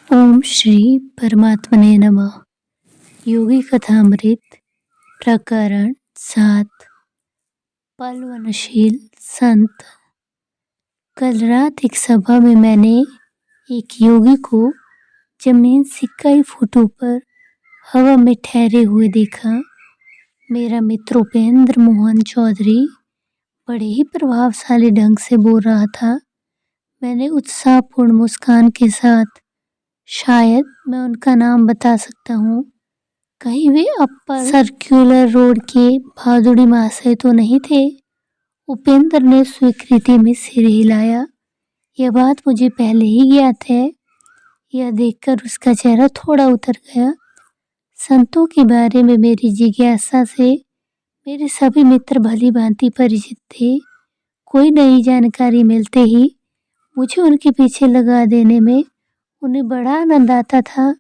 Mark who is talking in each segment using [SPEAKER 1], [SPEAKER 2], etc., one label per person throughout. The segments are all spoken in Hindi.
[SPEAKER 1] ओम श्री परमात्मने नमः। योगी कथामृत प्रकरण 7। पलवनशील संत। कल रात एक सभा में मैंने एक योगी को जमीन से कई फुट ऊपर हवा में ठहरे हुए देखा। मेरा मित्र उपेंद्र मोहन चौधरी बड़े ही प्रभावशाली ढंग से बोल रहा था। मैंने उत्साहपूर्ण मुस्कान के साथ, शायद मैं उनका नाम बता सकता हूँ, कहीं वे अपर सर्कुलर रोड के भादुड़ी महाशय तो नहीं थे? उपेंद्र ने स्वीकृति में सिर हिलाया। यह बात मुझे पहले ही ज्ञात है। यह देखकर उसका चेहरा थोड़ा उतर गया। संतों के बारे में मेरी जिज्ञासा से मेरे सभी मित्र भली भांति परिचित थे। कोई नई जानकारी मिलते ही मुझे उनके पीछे लगा देने में उन्हें बड़ा आनंद आता था।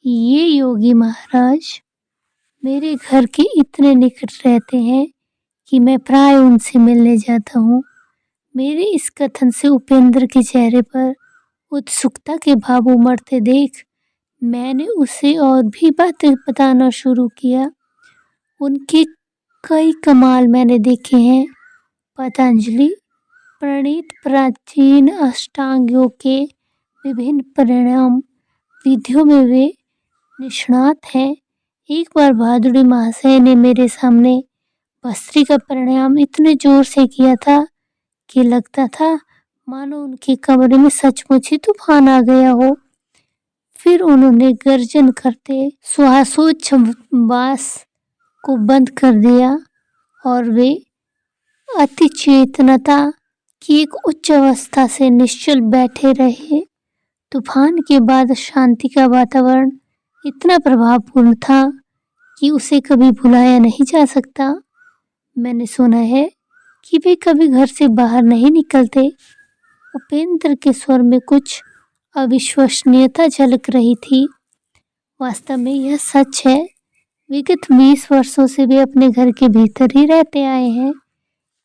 [SPEAKER 1] ये योगी महाराज मेरे घर के इतने निकट रहते हैं कि मैं प्राय उनसे मिलने जाता हूँ। मेरे इस कथन से उपेंद्र के चेहरे पर उत्सुकता के भाव उमड़ते देख मैंने उसे और भी बातें बताना शुरू किया। उनके कई कमाल मैंने देखे हैं। पतंजलि प्रणीत प्राचीन अष्टांग योग के विभिन्न परिणाम विधियों में वे निष्णात हैं। एक बार भादुड़ी महाशय ने मेरे सामने भस्त्री का प्राणायाम इतने जोर से किया था कि लगता था मानो उनके कमरे में सचमुच ही तूफान आ गया हो। फिर उन्होंने गर्जन करते श्वासोच्छ्वास को बंद कर दिया और वे अति चेतनता की एक उच्च अवस्था से निश्चल बैठे रहे। तूफान के बाद शांति का वातावरण इतना प्रभावपूर्ण था कि उसे कभी भुलाया नहीं जा सकता। मैंने सुना है कि वे कभी घर से बाहर नहीं निकलते। उपेंद्र के स्वर में कुछ अविश्वसनीयता झलक रही थी। वास्तव में यह सच है। विगत 20 वर्षों से वे अपने घर के भीतर ही रहते आए हैं।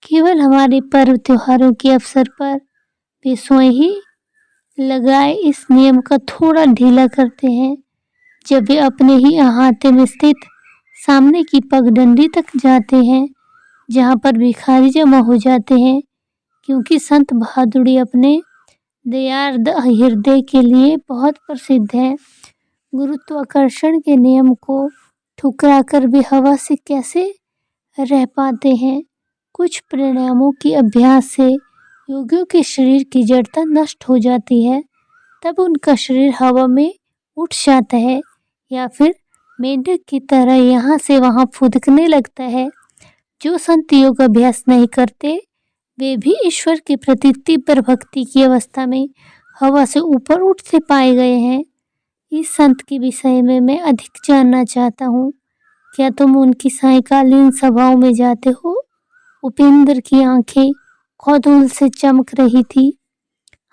[SPEAKER 1] केवल हमारे पर्व त्योहारों के अवसर पर वे स्वयं ही लगाए इस नियम का थोड़ा ढीला करते हैं। जब वे अपने ही अहाते में स्थित सामने की पगडंडी तक जाते हैं जहाँ पर भिखारी जमा हो जाते हैं, क्योंकि संत भादुड़ी अपने दयार्द हृदय के लिए बहुत प्रसिद्ध है। गुरुत्वाकर्षण के नियम को ठुकराकर वे हवा से कैसे रह पाते हैं। कुछ प्राणायामों के अभ्यास से योगियों के शरीर की जड़ता नष्ट हो जाती है। तब उनका शरीर हवा में उठ जाता है या फिर मेंढक की तरह यहाँ से वहाँ फुदकने लगता है। जो संत योग अभ्यास नहीं करते वे भी ईश्वर के प्रति तीव्र भक्ति की अवस्था में हवा से ऊपर उठते पाए गए हैं। इस संत के विषय में मैं अधिक जानना चाहता हूँ। क्या तुम उनकी सायंकालीन सभाओं में जाते हो? उपेंद्र की आंखें कौतूहल से चमक रही थी।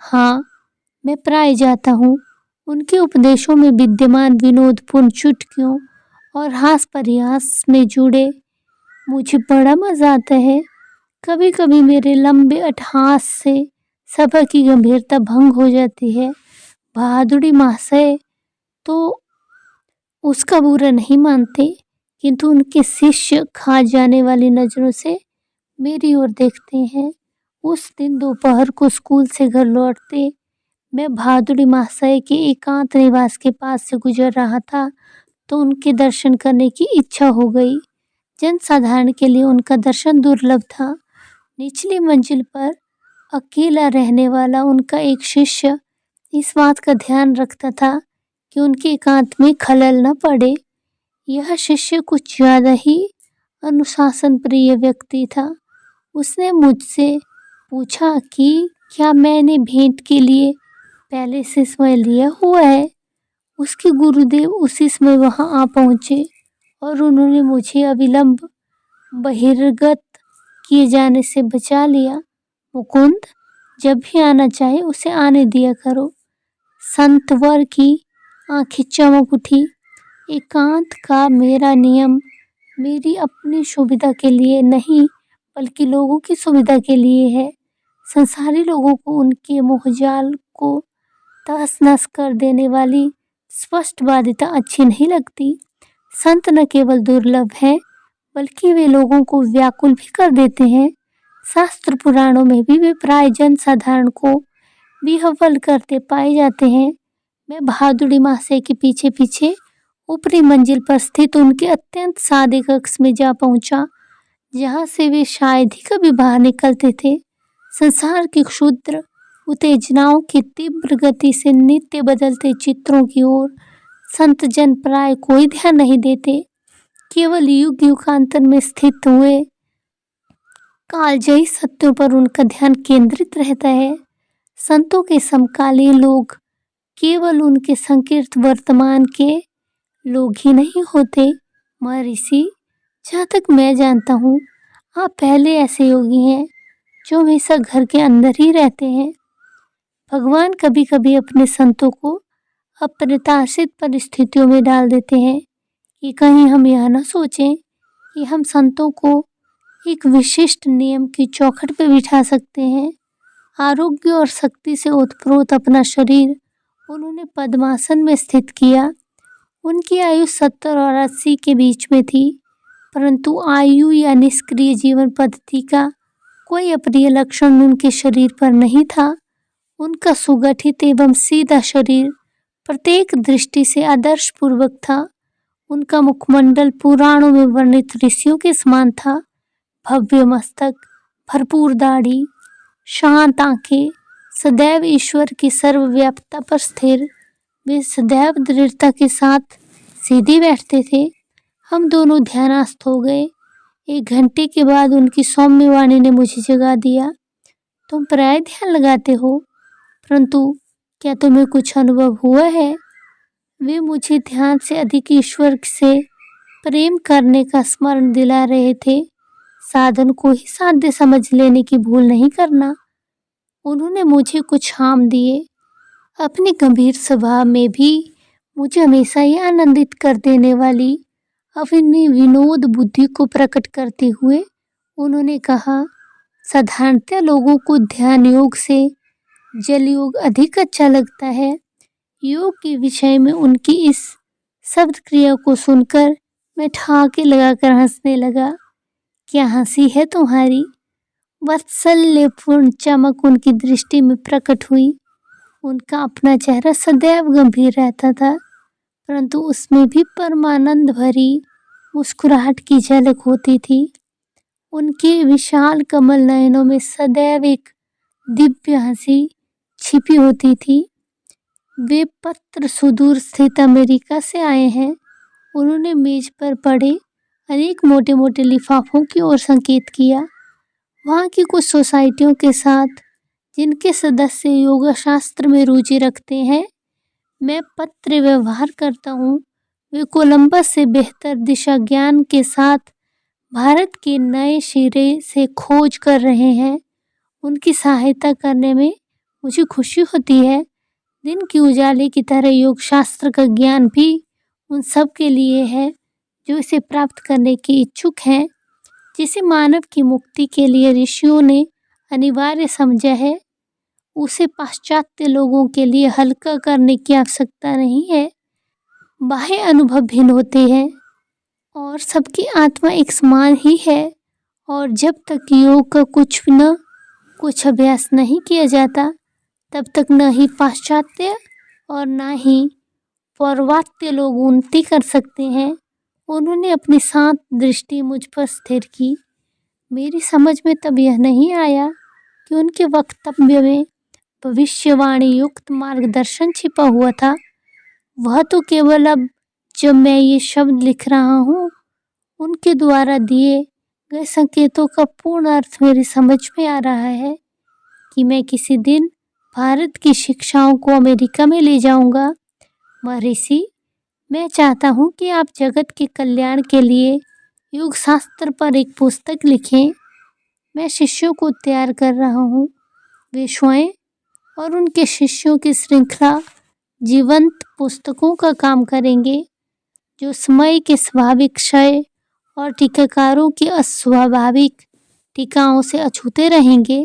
[SPEAKER 1] हाँ, मैं प्राय जाता हूँ। उनके उपदेशों में विद्यमान विनोदपूर्ण चुटकियों और हास परिहास में जुड़े मुझे बड़ा मजा आता है। कभी कभी मेरे लंबे अट्टहास से सभा की गंभीरता भंग हो जाती है। भादुड़ी महाशय तो उसका बुरा नहीं मानते, किंतु उनके शिष्य खा जाने वाली नजरों से मेरी ओर देखते हैं। उस दिन दोपहर को स्कूल से घर लौटते मैं भादुड़ी महाशय के एकांत निवास के पास से गुजर रहा था तो उनके दर्शन करने की इच्छा हो गई। जनसाधारण के लिए उनका दर्शन दुर्लभ था। निचली मंजिल पर अकेला रहने वाला उनका एक शिष्य इस बात का ध्यान रखता था कि उनके एकांत में खलल न पड़े। यह शिष्य कुछ ज्यादा ही अनुशासन प्रिय व्यक्ति था। उसने मुझसे पूछा कि क्या मैंने भेंट के लिए पहले से समय लिया हुआ है। उसके गुरुदेव उसी समय वहां आ पहुंचे और उन्होंने मुझे अविलंब बहिर्गत किए जाने से बचा लिया। मुकुंद, जब भी आना चाहे उसे आने दिया करो। संतवर की आंखें चमक उठी। एकांत का मेरा नियम मेरी अपनी सुविधा के लिए नहीं बल्कि लोगों की सुविधा के लिए है। संसारी लोगों को उनके मोहजाल को तहस नहस कर देने वाली स्पष्टवादिता अच्छी नहीं लगती। संत न केवल दुर्लभ हैं, बल्कि वे लोगों को व्याकुल भी कर देते हैं। शास्त्र पुराणों में भी वे प्राय जन साधारण को विह्वल करते पाए जाते हैं। मैं बहादुरी महाशय के पीछे पीछे ऊपरी मंजिल पर स्थित उनके अत्यंत सादे कक्ष में जा पहुंचा, जहां से वे शायद ही कभी बाहर निकलते थे। संसार की क्षुद्र उत्तेजनाओं की तीव्र गति से नित्य बदलते चित्रों की ओर संत जन प्राय कोई ध्यान नहीं देते। केवल युग युगांतर में स्थित हुए कालजयी सत्यों पर उनका ध्यान केंद्रित रहता है। संतों के समकालीन लोग केवल उनके संकीर्त वर्तमान के लोग ही नहीं होते। महर्षि, जहाँ तक मैं जानता हूँ, आप पहले ऐसे योगी हैं जो हमेशा घर के अंदर ही रहते हैं। भगवान कभी कभी अपने संतों को अप्रत्याशित परिस्थितियों में डाल देते हैं कि कहीं हम यह न सोचें कि हम संतों को एक विशिष्ट नियम की चौखट पर बिठा सकते हैं। आरोग्य और शक्ति से ओतप्रोत अपना शरीर उन्होंने पद्मासन में स्थित किया। उनकी आयु 70 और 80 के बीच में थी, परंतु आयु या निष्क्रिय जीवन पद्धति का कोई अप्रिय लक्षण उनके शरीर पर नहीं था। उनका सुगठित एवं सीधा शरीर प्रत्येक दृष्टि से आदर्श पूर्वक था। उनका मुखमंडल पुराणों में वर्णित ऋषियों के समान था। भव्य मस्तक, भरपूर दाढ़ी, शांत आंखें, सदैव ईश्वर की सर्वव्यापकता पर स्थिर। वे सदैव दृढ़ता के साथ सीधे बैठते थे। हम दोनों ध्यानस्थ हो गए। 1 घंटे के बाद उनकी सौम्य वाणी ने मुझे जगा दिया। तुम प्राय ध्यान लगाते हो, परंतु क्या तुम्हें कुछ अनुभव हुआ है? वे मुझे ध्यान से अधिक ईश्वर से प्रेम करने का स्मरण दिला रहे थे। साधन को ही साध्य समझ लेने की भूल नहीं करना। उन्होंने मुझे कुछ हाम दिए। अपने गंभीर स्वभाव में भी मुझे हमेशा ही आनंदित कर देने वाली अपनी विनोद बुद्धि को प्रकट करते हुए उन्होंने कहा, साधारणतः लोगों को ध्यान योग से जल योग अधिक अच्छा लगता है। योग के विषय में उनकी इस शब्द क्रिया को सुनकर मैं ठहाके लगाकर हंसने लगा। क्या हंसी है तुम्हारी? वात्सल्यपूर्ण चमक उनकी दृष्टि में प्रकट हुई। उनका अपना चेहरा सदैव गंभीर रहता था, परंतु उसमें भी परमानंद भरी मुस्कुराहट की झलक होती थी। उनके विशाल कमल नयनों में सदैव एक दिव्य हंसी छिपी होती थी। वे पत्र सुदूर स्थित अमेरिका से आए हैं। उन्होंने मेज पर पड़े अनेक मोटे मोटे लिफाफों की ओर संकेत किया। वहाँ की कुछ सोसाइटियों के साथ, जिनके सदस्य योगा शास्त्र में रुचि रखते हैं, मैं पत्र व्यवहार करता हूँ। वे कोलंबस से बेहतर दिशा ज्ञान के साथ भारत के नए सिरे से खोज कर रहे हैं। उनकी सहायता करने में मुझे खुशी होती है। दिन की उजाले की तरह योग शास्त्र का ज्ञान भी उन सब के लिए है जो इसे प्राप्त करने के इच्छुक हैं। जिसे मानव की मुक्ति के लिए ऋषियों ने अनिवार्य समझा है, उसे पाश्चात्य लोगों के लिए हल्का करने की आवश्यकता नहीं है। बाह्य अनुभव भिन्न होते हैं और सबकी आत्मा एक समान ही है, और जब तक योग का कुछ अभ्यास नहीं किया जाता, तब तक न ही पाश्चात्य और न ही पौर्वात्य लोग उन्नति कर सकते हैं। उन्होंने अपनी शांत दृष्टि मुझ पर स्थिर की। मेरी समझ में तब यह नहीं आया कि उनके वक्तव्य में भविष्यवाणी युक्त मार्गदर्शन छिपा हुआ था। वह तो केवल अब जब मैं ये शब्द लिख रहा हूँ, उनके द्वारा दिए गए संकेतों का पूर्ण अर्थ मेरी समझ में आ रहा है कि मैं किसी दिन भारत की शिक्षाओं को अमेरिका में ले जाऊंगा। महर्षि, मैं चाहता हूँ कि आप जगत के कल्याण के लिए योग शास्त्र पर एक पुस्तक लिखें। मैं शिष्यों को तैयार कर रहा हूँ। वे स्वयं और उनके शिष्यों की श्रृंखला जीवंत पुस्तकों का काम करेंगे, जो समय के स्वाभाविक क्षय और टीकाकारों की अस्वाभाविक टीकाओं से अछूते रहेंगे।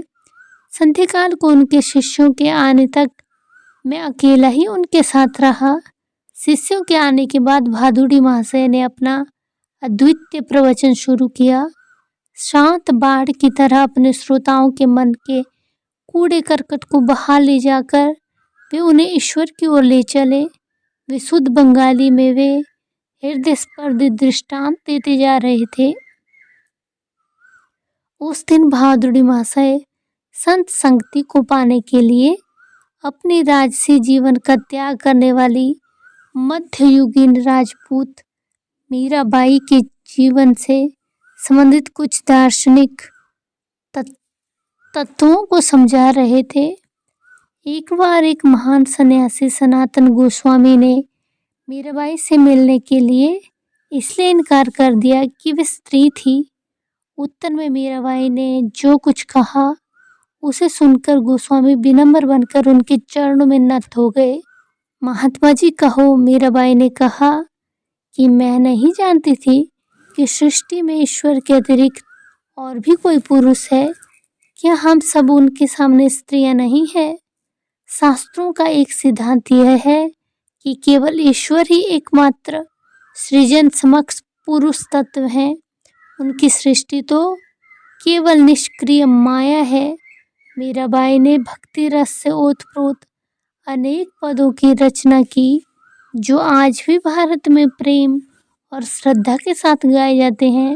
[SPEAKER 1] संध्याकाल को उनके शिष्यों के आने तक मैं अकेला ही उनके साथ रहा। शिष्यों के आने के बाद भादुड़ी महाशय ने अपना अद्वितीय प्रवचन शुरू किया। शांत बाढ़ की तरह अपने श्रोताओं के मन के कूड़े करकट को बहा ले जाकर वे उन्हें ईश्वर की ओर ले चले। विशुद्ध बंगाली में वे हृदयस्पर्शी दृष्टांत देते जा रहे थे। उस दिन भादुड़ी महाशय संत संगति को पाने के लिए अपने राजसी जीवन का त्याग करने वाली मध्ययुगीन राजपूत मीराबाई के जीवन से संबंधित कुछ दार्शनिक तत्वों को समझा रहे थे। एक बार एक महान सन्यासी सनातन गोस्वामी ने मीराबाई से मिलने के लिए इसलिए इनकार कर दिया कि वे स्त्री थी। उत्तर में मीराबाई ने जो कुछ कहा उसे सुनकर गोस्वामी विनम्र बनकर उनके चरणों में नत हो गए। महात्मा जी कहो, मीराबाई ने कहा कि मैं नहीं जानती थी कि सृष्टि में ईश्वर के अतिरिक्त और भी कोई पुरुष है। क्या हम सब उनके सामने स्त्रियां नहीं हैं? शास्त्रों का एक सिद्धांत यह है कि केवल ईश्वर ही एकमात्र सृजन समक्ष पुरुष तत्व हैं। उनकी सृष्टि तो केवल निष्क्रिय माया है। मीराबाई ने भक्ति रस से ओतप्रोत अनेक पदों की रचना की जो आज भी भारत में प्रेम और श्रद्धा के साथ गाए जाते हैं।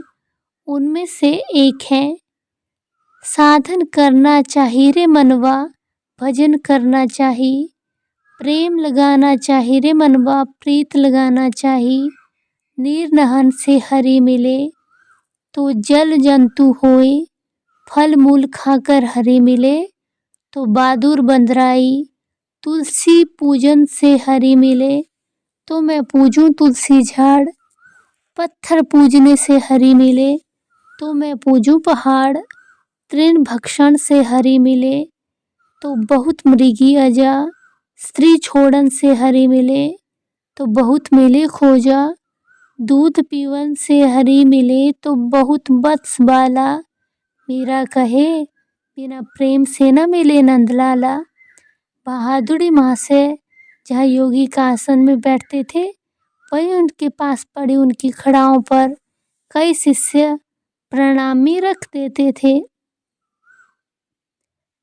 [SPEAKER 1] उनमें से एक है, साधन करना चाहिए रे मनवा, भजन करना चाहिए, प्रेम लगाना चाहिए रे मनवा, प्रीत लगाना चाहिए, नीर नहन से हरि मिले तो जल जंतु होए, फल मूल खाकर हरि मिले तो बहादुर बंदराई, तुलसी पूजन से हरि मिले तो मैं पूजूं तुलसी झाड़, पत्थर पूजने से हरि मिले तो मैं पूजूं पहाड़, तृण भक्षण से हरि मिले तो बहुत मृगी अजा, स्त्री छोड़न से हरि मिले तो बहुत मिले खोजा, दूध पीवन से हरि मिले तो बहुत वत्स बाला, मीरा कहे बिना प्रेम से न मिले नंदलाला। बहादुरी महाशय जहाँ योगी का आसन में बैठते थे, वहीं उनके पास पड़ी उनकी खड़ाओं पर कई शिष्य प्रणामी रख देते थे।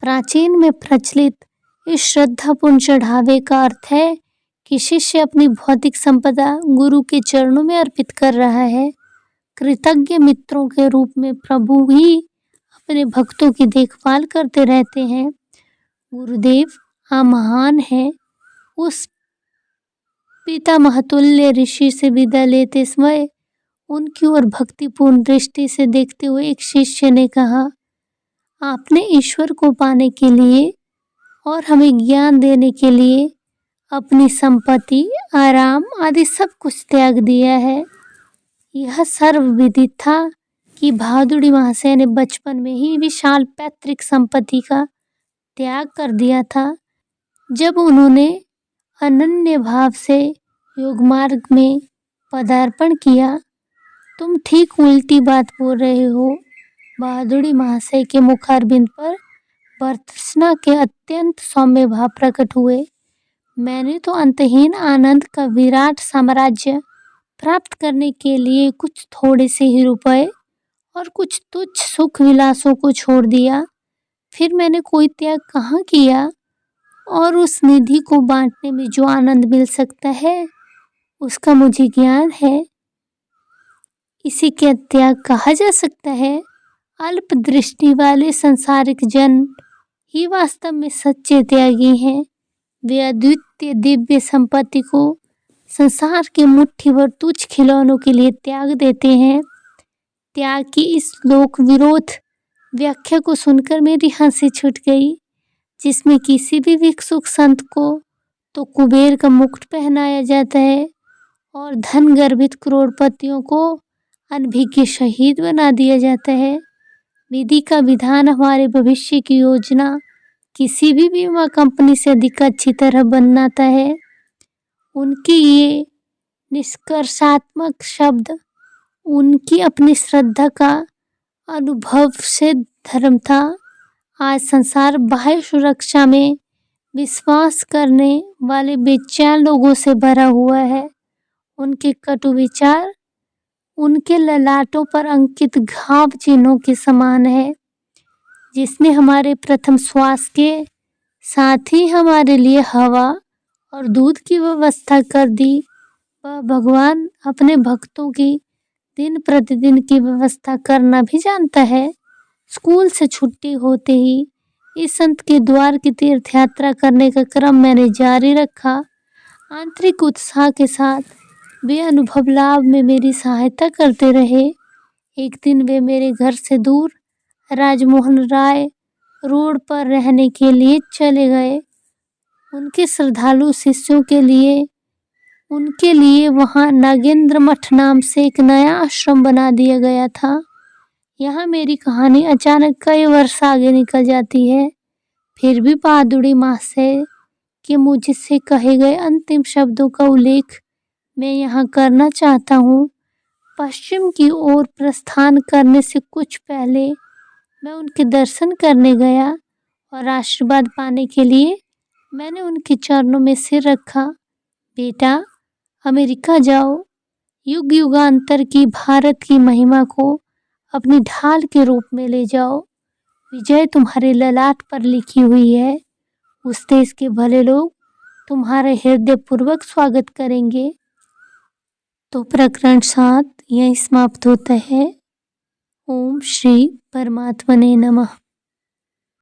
[SPEAKER 1] प्राचीन में प्रचलित इस श्रद्धापूर्ण चढ़ावे का अर्थ है कि शिष्य अपनी भौतिक संपदा गुरु के चरणों में अर्पित कर रहा है। कृतज्ञ मित्रों के रूप में प्रभु ही अपने भक्तों की देखभाल करते रहते हैं। गुरुदेव आप महान हैं। उस पितामहतुल्य ऋषि से विदा लेते समय उनकी ओर भक्तिपूर्ण दृष्टि से देखते हुए एक शिष्य ने कहा, आपने ईश्वर को पाने के लिए और हमें ज्ञान देने के लिए अपनी संपत्ति, आराम आदि सब कुछ त्याग दिया है। यह सर्वविदित था कि बहादुरी महाशय ने बचपन में ही विशाल पैतृक संपत्ति का त्याग कर दिया था। जब उन्होंने अनन्य भाव से योग मार्ग में पदार्पण किया। तुम ठीक उल्टी बात बोल रहे हो। बहादुरी महाशय के मुखारबिंद पर भर्त्सना के अत्यंत सौम्य भाव प्रकट हुए। मैंने तो अंतहीन आनंद का विराट साम्राज्य प्राप्त करने के लिए कुछ थोड़े से ही रुपए और कुछ तुच्छ सुख विलासों को छोड़ दिया। फिर मैंने कोई त्याग कहाँ किया? और उस निधि को बांटने में जो आनंद मिल सकता है उसका मुझे ज्ञान है। इसी क्या त्याग कहा जा सकता है? अल्प दृष्टि वाले संसारिक जन ही वास्तव में सच्चे त्यागी हैं। वे अद्वितीय दिव्य संपत्ति को संसार के मुट्ठी भर तुच्छ खिलौनों के लिए त्याग देते हैं। त्याग की इस लोक विरोध व्याख्या को सुनकर मेरी हंसी छूट गई, जिसमें किसी भी भिक्षुक संत को तो कुबेर का मुकुट पहनाया जाता है और धन गर्भित करोड़पतियों को अनभिज्ञ शहीद बना दिया जाता है। विधि का विधान हमारे भविष्य की योजना किसी भी बीमा कंपनी से अधिक अच्छी तरह बनाता है। उनकी ये निष्कर्षात्मक शब्द उनकी अपनी श्रद्धा का अनुभव से धर्म था। आज संसार बाह्य सुरक्षा में विश्वास करने वाले बेचैन लोगों से भरा हुआ है। उनके कटु विचार उनके ललाटों पर अंकित घाव चिन्हों के समान है। जिसने हमारे प्रथम श्वास के साथ ही हमारे लिए हवा और दूध की व्यवस्था कर दी, वह भगवान अपने भक्तों की दिन प्रतिदिन की व्यवस्था करना भी जानता है। स्कूल से छुट्टी होते ही इस संत के द्वार की तीर्थ यात्रा करने का क्रम मैंने जारी रखा। आंतरिक उत्साह के साथ वे अनुभव लाभ में मेरी सहायता करते रहे। एक दिन वे मेरे घर से दूर राजमोहन राय रोड पर रहने के लिए चले गए। उनके श्रद्धालु शिष्यों के लिए उनके लिए वहां नागेंद्र मठ नाम से एक नया आश्रम बना दिया गया था। यहाँ मेरी कहानी अचानक कई वर्ष आगे निकल जाती है। फिर भी बहादुरी महाशय के मुझसे कहे गए अंतिम शब्दों का उल्लेख मैं यहाँ करना चाहता हूँ। पश्चिम की ओर प्रस्थान करने से कुछ पहले मैं उनके दर्शन करने गया और आशीर्वाद पाने के लिए मैंने उनके चरणों में सिर रखा। बेटा, अमेरिका जाओ, युग युगांतर की भारत की महिमा को अपनी ढाल के रूप में ले जाओ। विजय तुम्हारे ललाट पर लिखी हुई है। उस देश के भले लोग तुम्हारे हृदयपूर्वक स्वागत करेंगे। तो प्रकरण 7 यहीं समाप्त होता है। ओम श्री परमात्मने नमः।